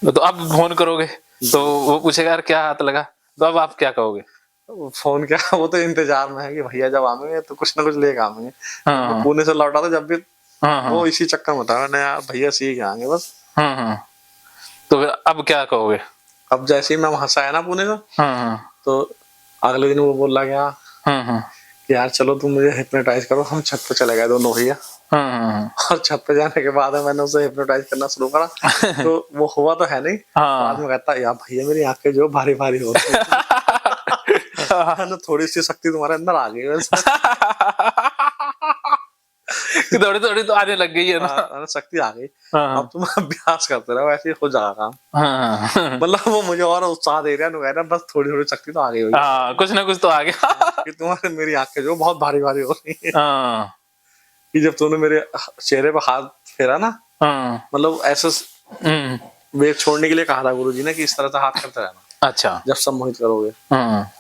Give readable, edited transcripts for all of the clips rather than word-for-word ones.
तो अब फोन करोगे तो वो पूछेगा यार क्या हाथ लगा, तो अब आप क्या कहोगे? फोन क्या, वो तो इंतजार में है कि भैया जब आएंगे तो कुछ ना कुछ लेके आएंगे। जब मैं हाँ पुणे से लौटा था जब भी, हाँ हाँ वो इसी चक्कर में था, मैंने यार भैया सीख आएंगे बस। हाँ हाँ। तो फिर अब क्या कहोगे? अब जैसे ही मैं वहां से आया ना पुणे से, हाँ हाँ तो अगले दिन वो बोला गया हाँ हाँ कि यार चलो तुम मुझे हिप्नोटाइज करो। हम छत पे चले गए दोनों भैया, हाँ हाँ और छत पे जाने के बाद मैंने उसे हिप्नोटाइज करना शुरू करा। तो वो हुआ तो है नहीं, बाद में हाँ कहता यार भैया मेरी आंखें जो भारी भारी हो रही है ना, थोड़ी सी शक्ति तुम्हारे अंदर आ गई वैसे। थोड़ी थोड़ी तो आने लग गई है ना। शक्ति आ गई, अब हाँ तुम अभ्यास करते रहो, ऐसे ही हो जाएगा काम। हाँ हाँ मतलब वो मुझे और उत्साह दे रहा है, बस थोड़ी थोड़ी शक्ति तो आ गई होगी। हाँ, कुछ ना कुछ तो आ गया। कि तुम्हारे, मेरी आंखें जो बहुत भारी भारी हो रही है। हाँ कि जब तूने मेरे चेहरे पर हाथ फेरा ना, हाँ मतलब ऐसे हम्म, वेग छोड़ने के लिए कहा था गुरुजी ने कि इस तरह से हाथ करते रहना अच्छा जब सम्मोहित करोगे। हाँ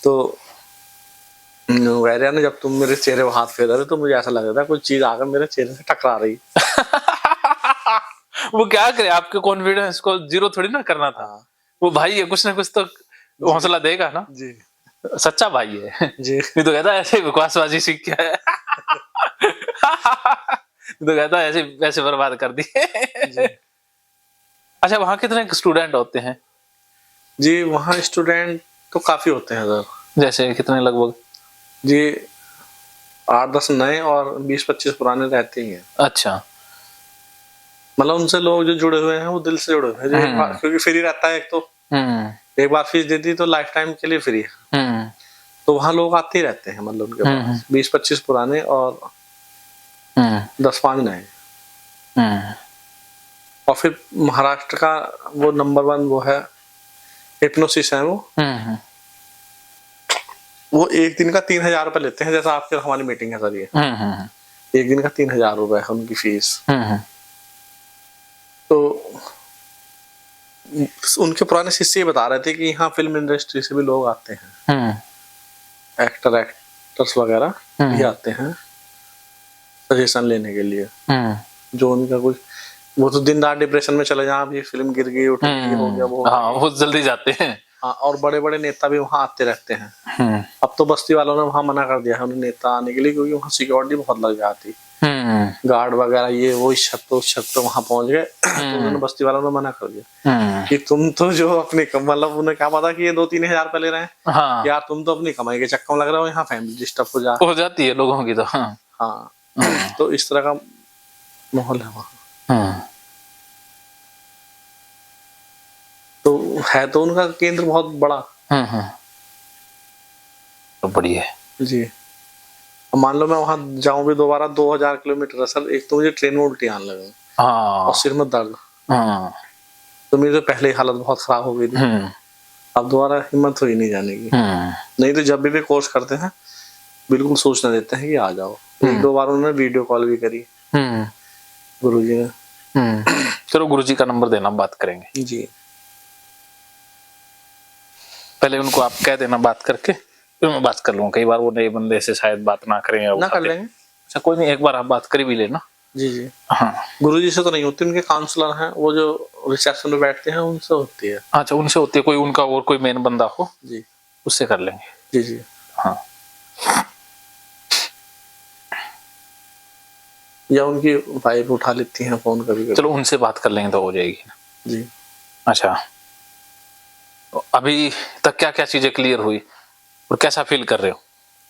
तो कह रहे ना, जब तुम मेरे चेहरे पर हाथ फेर रहे थे तो मुझे ऐसा लग रहा था कोई चीज आकर मेरे चेहरे से टकरा रही। वो क्या करे, आपके कॉन्फिडेंस को जीरो थोड़ी ना करना था। हाँ वो भाई है, कुछ ना कुछ तो हौसला देगा ना। जी सच्चा भाई है। जी नहीं तो कहता ऐसे बकवासबाजी सीख के आया। नहीं तो कहता ऐसे पैसे बर्बाद कर दिए। जी अच्छा, वहाँ कितने स्टूडेंट होते हैं? जी। वहाँ स्टूडेंट तो काफी होते हैं सर। जैसे कितने लगभग? जी 8-10 नए और 20-25 पुराने रहते ही हैं। अच्छा मतलब उनसे लोग जो जुड़े हुए हैं वो दिल से जुड़े हुए हैं, जो एक बार, क्योंकि फ्री रहता है एक तो, एक बार फीस दे दी तो लाइफ टाइम के लिए फ्री है। तो वहाँ लोग आते ही रहते हैं, मतलब उनके पास 20-25 पुराने और 10-5 नए। और फिर महाराष्ट्र का वो नंबर 1 वो है हिप्नोसिस है वो एक दिन का 3,000 रुपए लेते हैं, जैसा आपके हमारी मीटिंग है सर। ये एक दिन का 3,000 रुपए है उनकी फीस। तो उनके पुराने शिष्य बता रहे थे कि यहाँ फिल्म इंडस्ट्री से भी लोग आते हैं, एक्टर्स वगैरह भी आते हैं सजेशन लेने के लिए। जो उनका कुछ, वो तो दिन रात डिप्रेशन में चले जाए, अभी फिल्म गिर गई, उठ गई, हो गया वो। हाँ, वो जल्दी जाते हैं। हाँ, और बड़े बड़े नेता भी वहाँ आते रहते हैं। अब तो बस्ती वालों ने वहाँ मना कर दिया है उन्हें नेता आने के लिए, क्योंकि वहाँ सिक्योरिटी बहुत लग जाती, गार्ड वगैरह ये वो, इस छत पे वहाँ पहुंच गए। तो उन्होंने बस्ती वालों ने मना कर दिया कि तुम तो जो अपनी, मतलब उन्हें क्या पता कि ये 2-3 हजार रुपए ले रहे हैं। हाँ। यार तुम तो अपनी कमाई के चक्कर में लग रहे हो, यहाँ फैमिली डिस्टर्ब हो जाती है लोगों की तो। हाँ तो इस तरह का माहौल है वहाँ। तो है तो उनका केंद्र बहुत बड़ा। तो बढ़िया है जी। मान लो मैं वहां जाऊं भी दोबारा, 2,000 किलोमीटर है सर। एक तो मुझे ट्रेन में उल्टी आने लगे, और सिर में दर्द, तो मेरी तो पहले ही हालत बहुत खराब हो गई थी। अब दोबारा हिम्मत हुई नहीं जाने की। नहीं तो जब भी कोर्स करते हैं बिल्कुल सूचना देते हैं कि आ जाओ। 1-2 बार उन्होंने वीडियो कॉल भी करी गुरुजी ने। चलो गुरुजी का नंबर देना, बात करेंगे जी। पहले उनको आप कह देना बात करके, फिर मैं बात कर लूंगा। कई बार वो नए बंदे से शायद बात ना करें या ना कर लेंगे। अच्छा कोई नहीं, एक बार आप बात कर भी लेना। जी जी। हाँ, गुरुजी से तो नहीं होती, उनके काउंसलर हैं वो जो रिसेप्शन में बैठते हैं, उनसे होती है। अच्छा उनसे होती है, कोई उनका और कोई मेन बंदा हो जी, उससे कर लेंगे। जी जी। हाँ, या उनकी वाइफ उठा लेती हैं फोन कभी। चलो उनसे बात कर लेंगे तो हो जाएगी ना। जी। अच्छा, अभी तक क्या क्या चीजें क्लियर हुई और कैसा फील कर रहे हो?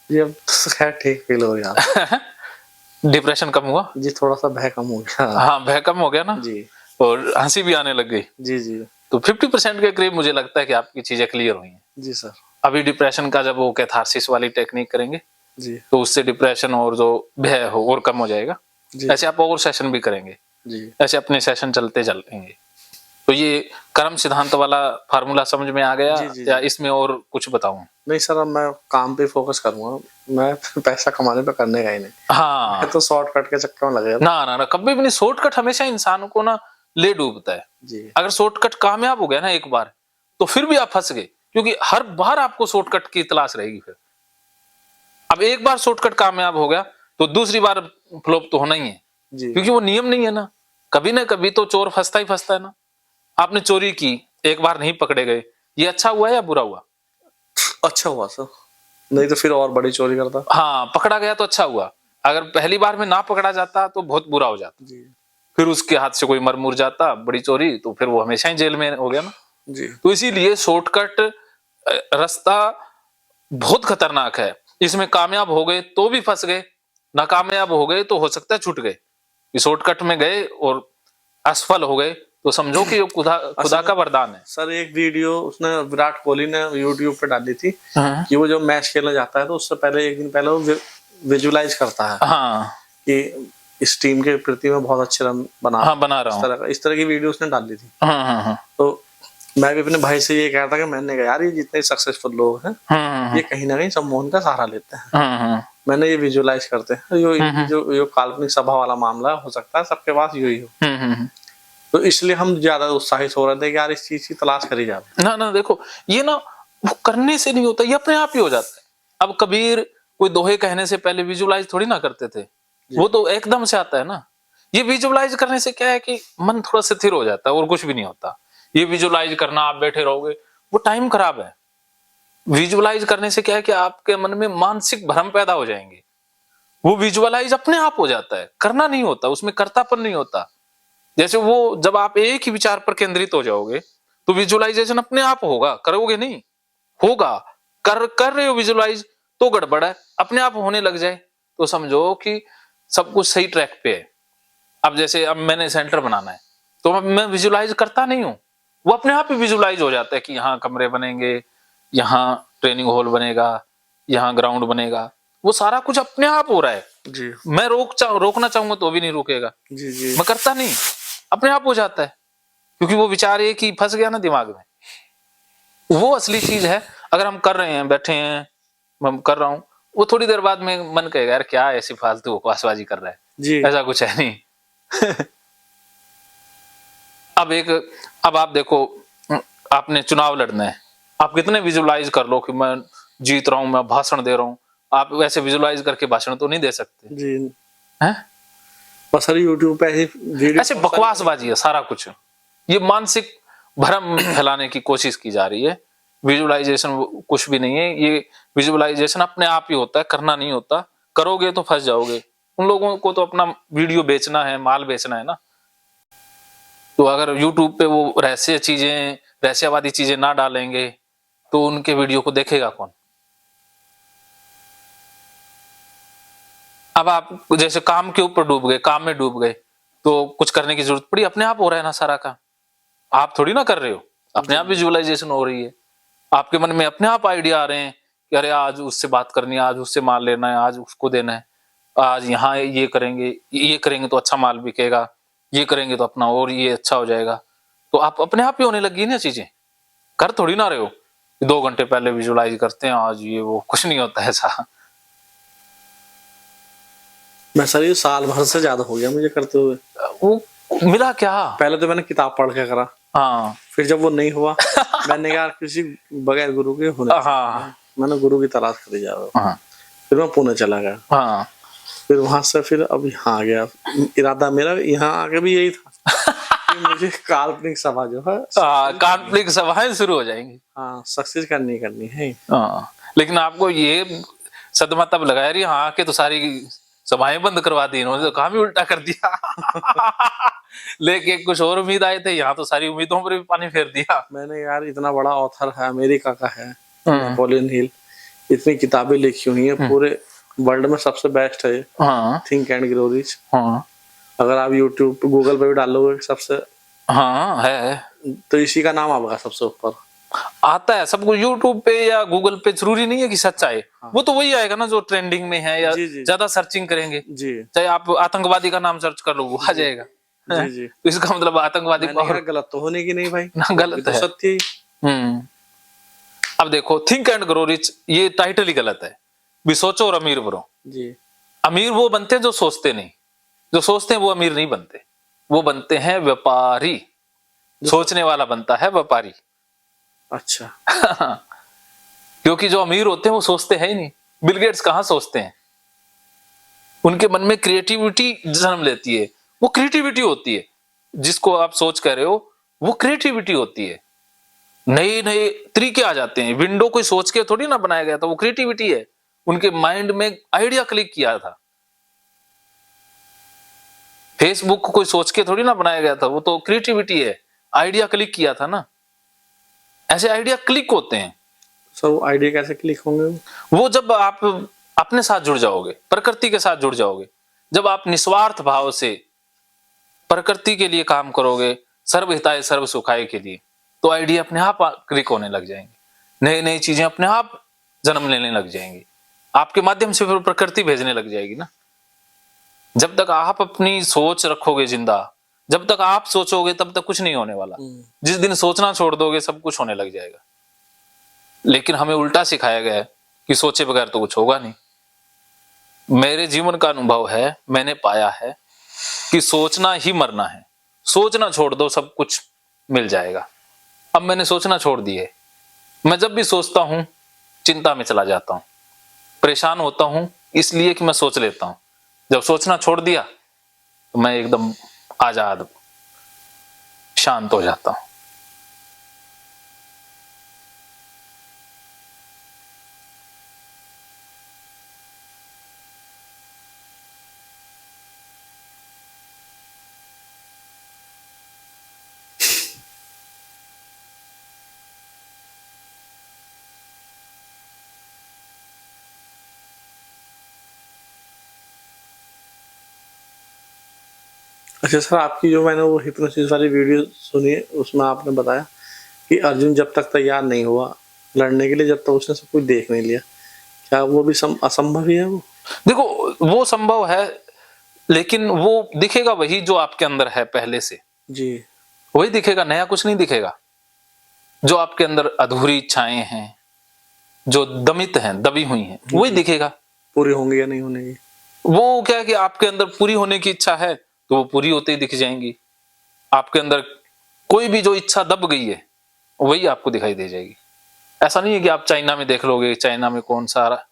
जी अब तो खैर ठीक फील हो गया। डिप्रेशन कम हुआ? जी थोड़ा सा भय कम हो गया। हाँ, भय कम हो गया ना जी। और हंसी भी आने लग गई। जी जी। तो 50% के करीब मुझे लगता है कि आपकी चीजें क्लियर हुई हैं। जी सर। अभी डिप्रेशन का जब वो कैथारसिस वाली टेक्निक करेंगे जी, तो उससे डिप्रेशन और जो भय हो और कम हो जाएगा। जी। ऐसे आप और सेशन भी करेंगे, जी। ऐसे अपने सेशन चलते चलेंगे। तो ये कर्म सिद्धांत वाला फार्मूला समझ में आ गया? जी, जी, या जी। इसमें और कुछ बताऊं? नहीं सर, अब मैं काम पे फोकस करूंगा, मैं पैसा कमाने पे करने का ही नहीं। हाँ, मैं तो शॉर्टकट के चक्कर में लगे। ना ना ना, कभी भी नहीं। शॉर्टकट हमेशा इंसान को ना ले डूबता है। जी। अगर शॉर्टकट कामयाब हो गया ना एक बार, तो फिर भी आप फंस गए, क्योंकि हर बार आपको शॉर्टकट की तलाश रहेगी। फिर अब एक बार शॉर्टकट कामयाब हो गया तो दूसरी बार फ्लॉप तो होना ही है, जी। क्योंकि वो नियम नहीं है ना। कभी ना कभी तो चोर फंसता ही फंसता है ना। आपने चोरी की, एक बार नहीं पकड़े गए, ये अच्छा हुआ या बुरा हुआ? अच्छा हुआ सर, नहीं तो फिर और बड़ी चोरी करता। हाँ, पकड़ा गया तो अच्छा हुआ, अगर पहली बार में ना पकड़ा जाता तो बहुत बुरा हो जाता। जी फिर उसके हाथ से कोई मर मुर जाता, बड़ी चोरी, तो फिर वो हमेशा ही जेल में हो गया ना। जी तो इसीलिए शॉर्टकट रास्ता बहुत खतरनाक है। इसमें कामयाब हो गए तो भी फंस गए, नाकामयाब हो गए तो हो सकता है छूट गए। शॉर्टकट में गए और असफल हो गए तो समझो कि ये खुदा का वरदान है। सर एक वीडियो उसने विराट कोहली ने यूट्यूब पे डाली थी हाँ कि वो जो मैच खेलने जाता है तो उससे पहले एक दिन पहले वो विजुलाइज करता है हाँ कि इस टीम के प्रति मैं बहुत अच्छे रन बना हाँ, बना रहा हूँ। इस तरह की वीडियो उसने डाली थी। हाँ हाँ हाँ तो मैं भी अपने भाई से ये कह रहा था कि मैंने कहा यार ये जितने सक्सेसफुल लोग हैं हाँ ये कहीं ना कहीं सम्मोहन का सहारा लेते हैं। हाँ मैंने ये विजुलाइज करते हैं जो काल्पनिक सभा वाला मामला हो सकता है सबके पास यही हो। तो इसलिए हम ज्यादा उत्साहित हो रहे थे कि यार इस चीज की तलाश करी जाए। ना ना, देखो ये ना वो करने से नहीं होता, ये अपने आप ही हो जाता है। अब कबीर कोई दोहे कहने से पहले विजुलाइज थोड़ी ना करते थे, वो तो एकदम से आता है ना। ये विजुलाइज करने से क्या है कि मन थोड़ा स्थिर हो जाता है और कुछ भी नहीं होता। ये विजुलाइज करना, आप बैठे रहोगे, वो टाइम खराब है। विजुलाइज करने से क्या है कि आपके मन में मानसिक भ्रम पैदा हो जाएंगे। वो विजुअलाइज अपने आप हो जाता है, करना नहीं होता, उसमें कर्तापन नहीं होता। जैसे वो जब आप एक ही विचार पर केंद्रित हो जाओगे तो विजुअलाइजेशन अपने आप होगा, करोगे नहीं, होगा। कर रहे हो विजुअलाइज तो गड़बड़ है, अपने आप होने लग जाए तो समझो कि सब कुछ सही ट्रैक पे है। अब जैसे अब मैंने सेंटर बनाना है तो मैं विजुअलाइज करता नहीं हूं, वो अपने आप ही विजुअलाइज हो जाता है कि यहाँ कमरे बनेंगे, यहाँ ट्रेनिंग हॉल बनेगा, यहाँ ग्राउंड बनेगा, वो सारा कुछ अपने आप हो रहा है। जी मैं रोकना चाहूंगा तो भी नहीं रुकेगा। जी जी मैं करता नहीं, अपने आप हो जाता है, क्योंकि वो विचार एक ही फंस गया ना दिमाग में। वो असली चीज है। अगर हम कर रहे हैं, बैठे हैं, मैं कर रहा हूं, वो थोड़ी देर बाद में मन कहेगा यार क्या ऐसी फालतू बकवासबाजी कर रहा है, जी ऐसा कुछ है नहीं। अब आप देखो, आपने चुनाव लड़ना है, आप कितने विजुअलाइज कर लो कि मैं जीत रहा हूं, मैं भाषण दे रहा हूं, आप वैसे विजुअलाइज करके भाषण तो नहीं दे सकते जी हैं। बस सर यूट्यूब पे ऐसे बकवासबाजी है सारा कुछ। ये मानसिक भ्रम फैलाने की कोशिश की जा रही है। विजुअलाइजेशन कुछ भी नहीं है, ये विजुअलाइजेशन अपने आप ही होता है, करना नहीं होता। करोगे तो फंस जाओगे। उन लोगों को तो अपना वीडियो बेचना है, माल बेचना है ना। तो अगर यूट्यूब पे वो रहस्यवादी चीजें ना डालेंगे तो उनके वीडियो को देखेगा कौन। अब आप जैसे काम के ऊपर डूब गए, काम में डूब गए तो कुछ करने की जरूरत पड़ी, अपने आप हो रहा है ना सारा काम। आप थोड़ी ना कर रहे हो, अपने आप विजुअलाइजेशन हो रही है। आपके मन में अपने आप आइडिया आ रहे हैं कि अरे आज उससे बात करनी है, आज उससे माल लेना है, आज उसको देना है, आज यहाँ ये करेंगे तो अच्छा माल बिकेगा, ये करेंगे तो अपना और ये अच्छा हो जाएगा। तो आप अपने आप ही होने लगी ना चीजें, कर थोड़ी ना रहे हो। 2 घंटे पहले विजुअलाइज करते हैं, आज ये वो, कुछ नहीं होता ऐसा। मैं सर ये साल भर से ज्यादा हो गया मुझे करते हुए। वो मिला क्या? पहले तो मैंने किताब पढ़ के करा, हाँ फिर जब वो नहीं हुआ मैंने कहा किसी बगैर गुरु के होने, हाँ मैंने गुरु की तलाश करी जा रहा। हाँ फिर मैं पुणे चला गया, हाँ फिर वहां से फिर अब यहाँ आ गया। इरादा मेरा यहाँ आके भी यही था कि मुझे काल्पनिक सभा जो है काल्पनिक सभाएं शुरू हो जाएंगी। हाँ सक्सेस करनी है। हाँ, लेकिन आपको ये सदमा तब लगा यार यहाँ आके तो सारी सभाएं बंद करवा दी इन्होंने, तो काम ही उल्टा कर दिया। लेके कुछ और उम्मीद आए थे, यहाँ तो सारी उम्मीदों पर भी पानी फेर दिया। मैंने यार इतना बड़ा ऑथर है, अमेरिका का है नेपोलियन हिल, इतनी किताबें लिखी हुई हैं, पूरे वर्ल्ड में सबसे बेस्ट है थिंक एंड ग्रो रिच। अगर आप यूट्यूब पे गूगल पे भी डालोगे सबसे है तो इसी का नाम आएगा सबसे ऊपर आता है। सब कुछ यूट्यूब पे या गूगल पे जरूरी नहीं है कि सच्चा है। वो तो वही आएगा ना जो ट्रेंडिंग में है या ज्यादा सर्चिंग करेंगे। चाहे आप आतंकवादी का नाम सर्च कर लो वो आ जाएगा। जी तो इसका मतलब आतंकवादी गलत तो होने की नहीं भाई, ना गलत है, सत्य। अब देखो थिंक एंड ग्रो रिच ये टाइटल ही गलत है। भी सोचो और अमीर बनो। जी अमीर वो बनते हैं जो सोचते नहीं, जो सोचते हैं वो अमीर नहीं बनते, वो बनते हैं व्यापारी। सोचने वाला बनता है व्यापारी। अच्छा क्योंकि जो अमीर होते हैं वो सोचते हैं ही नहीं। बिल गेट्स कहाँ सोचते हैं, उनके मन में क्रिएटिविटी जन्म लेती है, वो क्रिएटिविटी होती है। जिसको आप सोच कह रहे हो, वो क्रिएटिविटी होती है। नए नए तरीके आ जाते हैं। विंडो कोई सोच के थोड़ी ना बनाया गया था, वो क्रिएटिविटी है। उनके माइंड में आइडिया क्लिक किया था। फेसबुक को कोई सोच के थोड़ी ना बनाया गया था, वो तो क्रिएटिविटी है, आइडिया क्लिक किया था ना। ऐसे आइडिया क्लिक होते हैं। सर आइडिया कैसे क्लिक होंगे? वो जब आप अपने साथ जुड़ जाओगे, प्रकृति के साथ जुड़ जाओगे, जब आप निस्वार्थ भाव से प्रकृति के लिए काम करोगे, सर्व हिताय सर्व सुखाय के लिए, तो आइडिया अपने आप क्लिक होने लग जाएंगे। नई नई चीजें अपने आप जन्म लेने लग जाएंगी। आपके माध्यम से फिर प्रकृति भेजने लग जाएगी ना। जब तक आप अपनी सोच रखोगे जिंदा, जब तक आप सोचोगे, तब तक कुछ नहीं होने वाला। जिस दिन सोचना छोड़ दोगे, सब कुछ होने लग जाएगा। लेकिन हमें उल्टा सिखाया गया है कि सोचे बगैर तो कुछ होगा नहीं। मेरे जीवन का अनुभव है, मैंने पाया है कि सोचना ही मरना है। सोचना छोड़ दो, सब कुछ मिल जाएगा। अब मैंने सोचना छोड़ दिए। मैं जब भी सोचता हूं, चिंता में चला जाता हूं, परेशान होता हूं, इसलिए कि मैं सोच लेता हूं। जब सोचना छोड़ दिया तो मैं एकदम आजाद, शांत हो जाता हूं। अच्छा सर, आपकी जो मैंने वो हिप्नोसिस वाली वीडियो सुनी, उसमें आपने बताया कि अर्जुन जब तक तैयार नहीं हुआ लड़ने के लिए, जब तक उसने सब कुछ देख नहीं लिया, क्या वो भी असंभव ही है? वो देखो, वो संभव है, लेकिन वो दिखेगा वही जो आपके अंदर है पहले से। जी, वही दिखेगा, नया कुछ नहीं दिखेगा। जो आपके अंदर अधूरी इच्छाएं हैं, जो दमित हैं, दबी हुई हैं, वही दिखेगा। पूरी होंगी या नहीं होंगी? वो क्या है कि आपके अंदर पूरी होने की इच्छा है तो वो पूरी होते ही दिख जाएंगी। आपके अंदर कोई भी जो इच्छा दब गई है, वही आपको दिखाई दे जाएगी। ऐसा नहीं है कि आप चाइना में देख लोगे, चाइना में कौन सा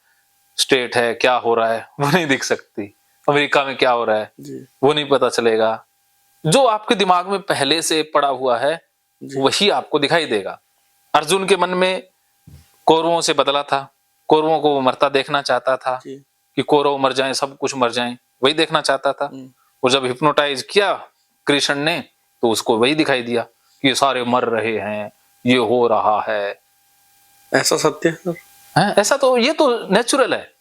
स्टेट है, क्या हो रहा है, वो नहीं दिख सकती। अमेरिका में क्या हो रहा है, वो नहीं पता चलेगा। जो आपके दिमाग में पहले से पड़ा हुआ है, वही आपको दिखाई देगा। अर्जुन के मन में कौरवों से बदला था, कौरवों को वो मरता देखना चाहता था कि कौरव मर जाएं, सब कुछ मर जाएं, वही देखना चाहता था। और जब हिप्नोटाइज किया कृष्ण ने, तो उसको वही दिखाई दिया कि ये सारे मर रहे हैं, ये हो रहा है। ऐसा सत्य है सर? ऐसा तो, ये तो नेचुरल है,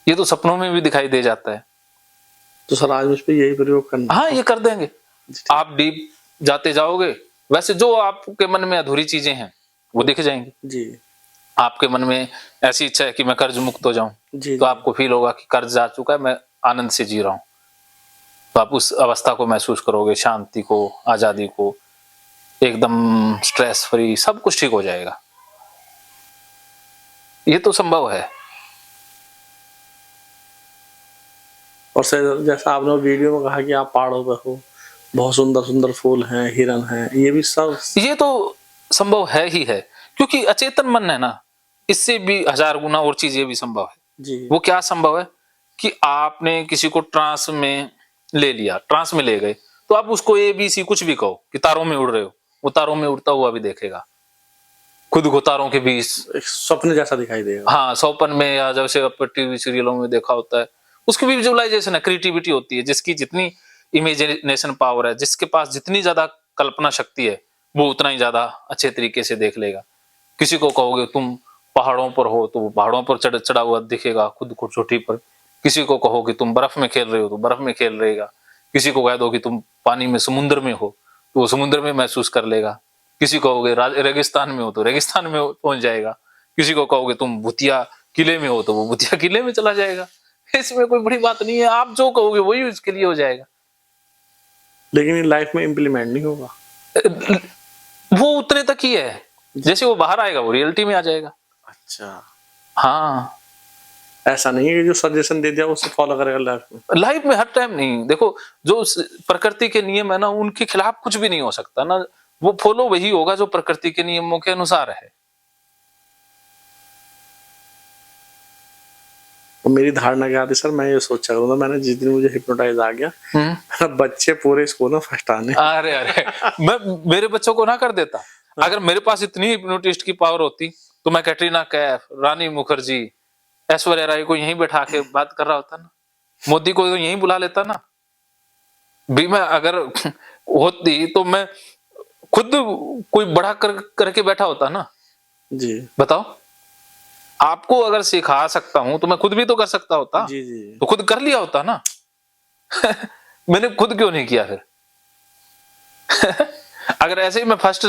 ये तो सपनों में भी दिखाई दे जाता है। तो सर आज मुझ पे यही प्रयोग करना? हाँ, ये कर देंगे। आप डीप जाते जाओगे, वैसे जो आपके मन में अधूरी चीजें हैं वो दिख जाएंगी जी। आपके मन में ऐसी इच्छा है कि मैं कर्ज मुक्त हो जाऊं, तो आपको फील होगा कि कर्ज जा चुका है, मैं आनंद से जी रहा हूं। तो आप उस अवस्था को महसूस करोगे, शांति को, आजादी को, एकदम स्ट्रेस फ्री, सब कुछ ठीक हो जाएगा। ये तो संभव है। और सर जैसा आपने वीडियो में कहा कि आप पहाड़ों पर हो, बहुत सुंदर सुंदर फूल हैं, हिरन हैं, ये भी सब, ये तो संभव है ही है, क्योंकि अचेतन मन है ना। इससे भी 1000 गुना और चीजें भी संभव है जी। वो क्या संभव है कि आपने किसी को ट्रांस में ले लिया, ट्रांस में ले गए, तो आप उसको ABC कुछ भी कहो कि तारों में उड़ रहे हो, वो तारों में उड़ता हुआ भी देखेगा, खुद को तारों के बीच स्वप्न जैसा दिखाई देगा। हाँ, स्वप्न में, या जैसे टीवी सीरियलों में देखा होता है, उसकी भी विजुअलाइजेशन है, क्रिएटिविटी होती है। जिसकी जितनी इमेजिनेशन पावर है, जिसके पास जितनी ज्यादा कल्पना शक्ति है, वो उतना ही ज्यादा अच्छे तरीके से देख लेगा। किसी को कहोगे तुम पहाड़ों पर हो, तो वो पहाड़ों पर चढ़ा हुआ दिखेगा खुद को चोटी पर। किसी को कहो कि तुम बर्फ में खेल रहे हो, तो बर्फ में खेल रहेगा। किसी को कह दो कि तुम पानी में, समुद्र में हो, तो वो समुद्र में महसूस कर लेगा। किसी को कहोगे रेगिस्तान में हो, तो रेगिस्तान में पहुंच जाएगा। किसी को कहोगे तुम भूतिया किले में हो, तो वो भूतिया किले में चला जाएगा। इसमें कोई बड़ी बात नहीं है, आप जो कहोगे वही उसके लिए हो जाएगा। लेकिन लाइफ में इम्प्लीमेंट नहीं होगा, वो उतने तक ही है। जैसे वो बाहर आएगा, वो रियलिटी में आ जाएगा। अच्छा, हाँ, ऐसा नहीं है कि जो सजेशन दे दिया उसे फॉलो करेगा लाइफ में? लाइफ में हर टाइम नहीं। देखो, जो प्रकृति के नियम है ना, उनके खिलाफ कुछ भी नहीं हो सकता ना। वो फॉलो वही होगा जो प्रकृति के नियमों के अनुसार है। और मेरी धारणा क्या थी सर, मैं ये सोचा करूँ, मैंने जिस दिन मुझे हिप्नोटाइज आ गया, बच्चे पूरे स्कूल में फर्स्ट आने। अरे मैं मेरे बच्चों को ना कर देता। अगर मेरे पास इतनी हिप्नोटिस्ट की पावर होती तो मैं कैटरीना कैफ, रानी मुखर्जी, ऐश्वर्या राय को यहीं बैठा के बात कर रहा होता ना, मोदी को तो यहीं बुला लेता ना। भी मैं अगर होती तो मैं खुद कोई बड़ा करके बैठा होता ना जी। बताओ, आपको अगर सिखा सकता हूं तो मैं खुद भी तो कर सकता होता। जी जी। तो खुद कर लिया होता ना। मैंने खुद क्यों नहीं किया फिर? अगर ऐसे ही मैं फर्स्ट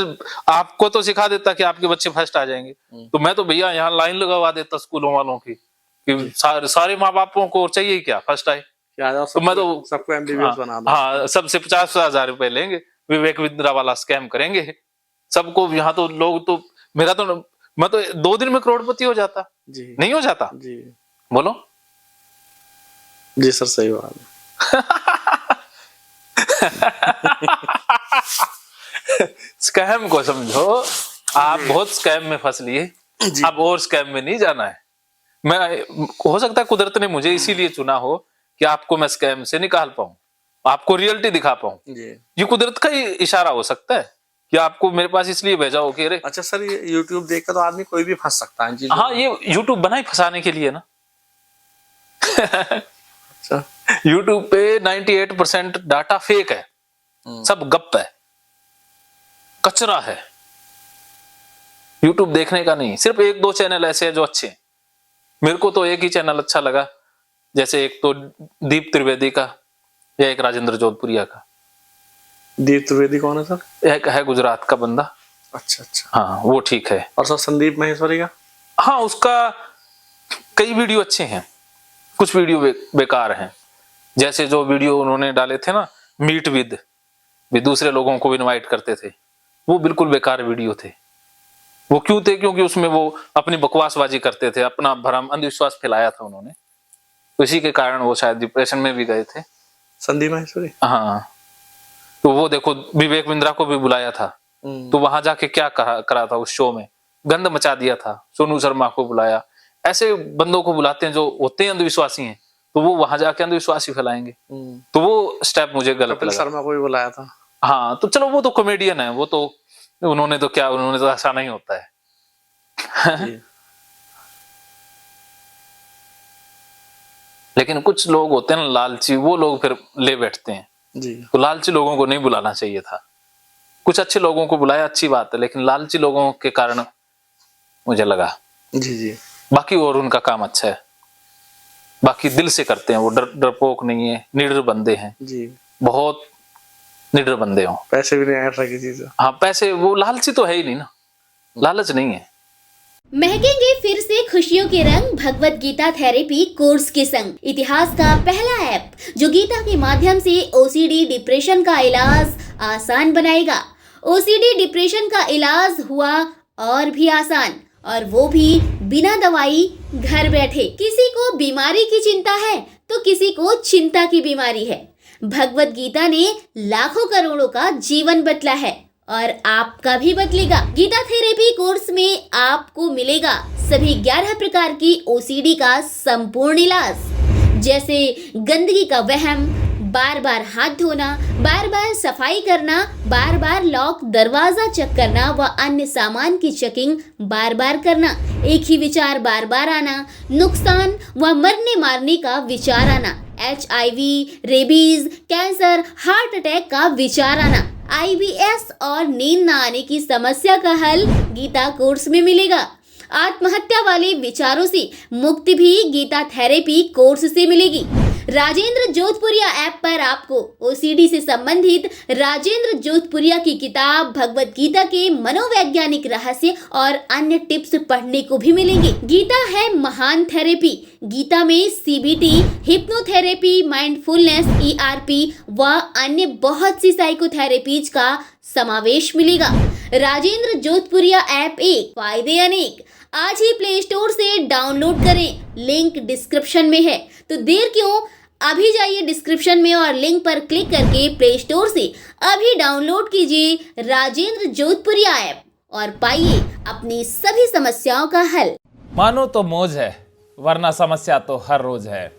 आपको तो सिखा देता कि आपके बच्चे फर्स्ट आ जाएंगे, तो मैं तो भैया यहाँ लाइन लगवा देता स्कूलों वालों की कि सारे माँ बापों को चाहिए क्या फर्स्ट आए, तो मैं तो सबको एमबीबीएस बना दूं। हाँ, सबसे 50,000 रुपए लेंगे, विवेक बिंद्रा वाला स्कैम करेंगे सबको। यहाँ तो लोग तो मेरा तो मैं तो 2 दिन में करोड़पति हो जाता। जी। नहीं हो जाता जी। बोलो जी सर, सही बात है। स्कैम को समझो आप, बहुत स्कैम में फंस लिए, अब और स्कैम में नहीं जाना है। मैं हो सकता है कुदरत ने मुझे इसीलिए चुना हो कि आपको मैं स्कैम से निकाल पाऊं, आपको रियलिटी दिखा पाऊं। ये कुदरत का ही इशारा हो सकता है कि आपको मेरे पास इसलिए भेजा हो कि अरे। अच्छा सर, ये YouTube देखकर तो आदमी कोई भी फंस सकता है। हाँ, ये YouTube बना ही फंसाने के लिए ना। अच्छा। YouTube पे 98% डाटा फेक है, सब गप है, कचरा है। YouTube देखने का नहीं, सिर्फ 1-2 चैनल ऐसे हैं जो अच्छे हैं। मेरे को तो एक ही चैनल अच्छा लगा, जैसे एक तो दीप त्रिवेदी का या एक राजेंद्र जोधपुरिया का। दीप त्रिवेदी कौन है सर? एक है गुजरात का बंदा। अच्छा अच्छा। हाँ, वो ठीक है। और सर संदीप माहेश्वरी का? हाँ, उसका कई वीडियो अच्छे हैं, कुछ वीडियो बेकार हैं। जैसे जो वीडियो उन्होंने डाले थे ना, मीट विद, भी दूसरे लोगों को इनवाइट करते थे, वो बिल्कुल बेकार वीडियो थे। वो क्यों थे? क्योंकि उसमें वो अपनी बकवासबाजी करते थे, अपना भ्रम अंधविश्वास फैलाया था उन्होंने, तो इसी के कारण वो शायद डिप्रेशन में भी गए थे। संदीप माहेश्वरी? हाँ, तो वो देखो विवेक बिंद्रा को भी बुलाया था, तो वहां जाके क्या करा था, उस शो में गंद मचा दिया था। सोनू शर्मा को बुलाया। ऐसे बंदों को बुलाते हैं जो होते हैं अंधविश्वासी हैं, तो वो वहां जाके अंधविश्वासी फैलाएंगे। तो वो स्टेप मुझे गलत लगा। शर्मा को भी बुलाया था। हाँ, तो चलो वो तो कॉमेडियन है, वो तो उन्होंने तो क्या, उन्होंने तो ऐसा नहीं होता है। लेकिन कुछ लोग होते हैं ना लालची, वो लोग फिर ले बैठते हैं जी। तो लालची लोगों को नहीं बुलाना चाहिए था। कुछ अच्छे लोगों को बुलाया, अच्छी बात है, लेकिन लालची लोगों के कारण मुझे लगा। जी जी। बाकी और उनका काम अच्छा है, बाकी दिल से करते हैं वो, डरपोक नहीं है, निडर बंदे हैं जी, बहुत निडर बंदे हो। पैसे भी नहीं आया था किसी से। हाँ, पैसे, वो लालची तो है ही नहीं ना, लालच नहीं है। महकेंगे फिर से खुशियों के रंग भगवत गीता थेरेपी कोर्स के संग। इतिहास का पहला ऐप जो गीता के माध्यम से ओसीडी डिप्रेशन का इलाज आसान बनाएगा। ओसीडी डिप्रेशन का इलाज हुआ और भी आसान, और वो भी बिना दवाई, घर बैठे। किसी को बीमारी की चिंता है तो किसी को चिंता की बीमारी है। भगवत गीता ने लाखों करोड़ों का जीवन बदला है और आपका भी बदलेगा। गीता थेरेपी कोर्स में आपको मिलेगा सभी 11 प्रकार की ओसीडी का संपूर्ण इलाज, जैसे गंदगी का वहम, बार बार हाथ धोना, बार बार सफाई करना, बार बार लॉक दरवाजा चेक करना व अन्य सामान की चेकिंग बार बार करना, एक ही विचार बार बार आना, नुकसान व मरने मारने का विचार आना, HIV, rabies, cancer, heart attack का विचार आना, IBS और नींद न आने की समस्या का हल गीता कोर्स में मिलेगा। आत्महत्या वाले विचारों से मुक्ति भी गीता थेरेपी कोर्स से मिलेगी। राजेंद्र जोधपुरिया ऐप पर आपको ओसीडी से संबंधित राजेंद्र जोधपुरिया की किताब भगवत गीता के मनोवैज्ञानिक रहस्य और अन्य टिप्स पढ़ने को भी मिलेंगे। गीता है महान थेरेपी। गीता में CBT, हिप्नोथेरेपी, माइंडफुलनेस, ERP व अन्य बहुत सी साइकोथेरेपीज का समावेश मिलेगा। राजेंद्र जोधपुरिया ऐप एक, फायदे अनेक। आज ही प्ले स्टोर से डाउनलोड करें, लिंक डिस्क्रिप्शन में है। तो देर क्यों, अभी जाइए डिस्क्रिप्शन में और लिंक पर क्लिक करके प्ले स्टोर से अभी डाउनलोड कीजिए राजेंद्र जोधपुरिया ऐप और पाइए अपनी सभी समस्याओं का हल। मानो तो मौज है, वरना समस्या तो हर रोज है।